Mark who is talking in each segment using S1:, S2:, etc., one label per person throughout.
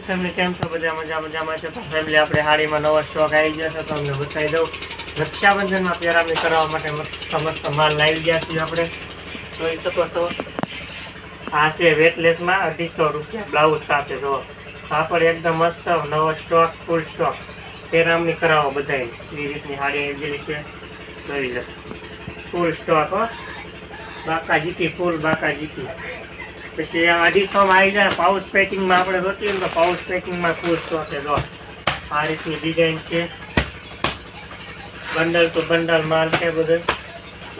S1: Family કેમ છો? બધા મજામાં છે. તો ફેમિલી આપણે હાડીમાં નવો સ્ટોક આવી ગયો છે તો અમને બતાવી દઉં. રક્ષાબંધનમાં પહેરામણી કરવા માટે મસ્ત માલ લાવી ગયા છીએ. આપણે જોઈ શકો છો. આ છે વેટલેસમાં 250 રૂપિયા બ્લાઉઝ સાથે. જો કાપડ એકદમ મસ્ત, નવો સ્ટોક, ફૂલ સ્ટોક. પહેરામણી કરાવો બધાય એ રીતની હાડી આવી ગયેલી છે. જોઈ લો, ફૂલ સ્ટોક હો, બાકાજીકી, ફૂલ બાકાજીકી. પછી 250માં આવી જાય. પાઉચ પેકિંગમાં આપણે જોતી ને તો પાઉચ પેકિંગમાં ફૂલ સ્ટોક છે. જો આ રીતની ડિઝાઇન છે, બંડલ ટુ બંડલ માલ છે બધો.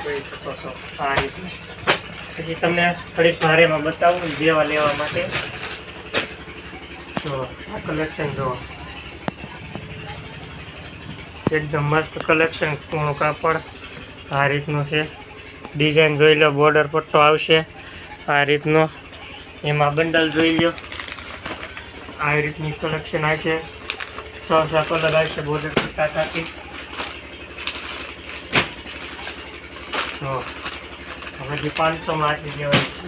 S1: જોઈ શકો છો આ રીતની. પછી તમને થોડીક ભારેમાં બતાવું જેવા લેવા માટે. જો આ કલેક્શન જો એકદમ મસ્ત કલેક્શન, પૂર્ણ કાપડ આ રીતનું છે. ડિઝાઇન જોઈ લો, બોર્ડર પટ્ટો આવશે આ રીતનો. એમાં બંડલ જોઈ લો, આ રીતની કલેક્શન આવશે. 6 કલર આવશે બોર્ડર પટ્ટા સાથે. તો હજી 500માં આટલી દેવાય છે.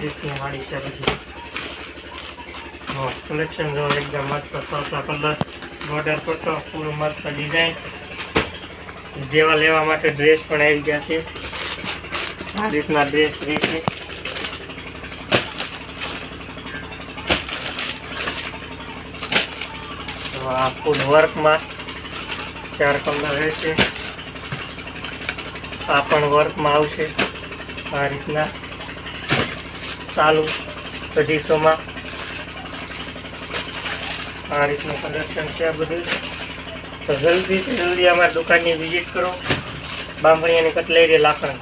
S1: રીતની વાળી છે બધી. કલેક્શન જો એકદમ મસ્ત, 6 કલર, બોર્ડર પટ્ટો, પૂરું મસ્ત ડિઝાઇન. જેવા લેવા માટે ડ્રેસ પણ આવી ગયા છે. આ રીતના ડ્રેસ રહેશે. આ ફૂલ વર્કમાં 4 કલર રહેશે. આ પણ વર્કમાં આવશે આ રીતના. ચાલુ 250માં આ રીતનું કલેક્શન છે આ બધું. તો જલ્દી અમારી દુકાનની વિઝિટ કરો. બાંભણિયાની કટલેરી લાખણ.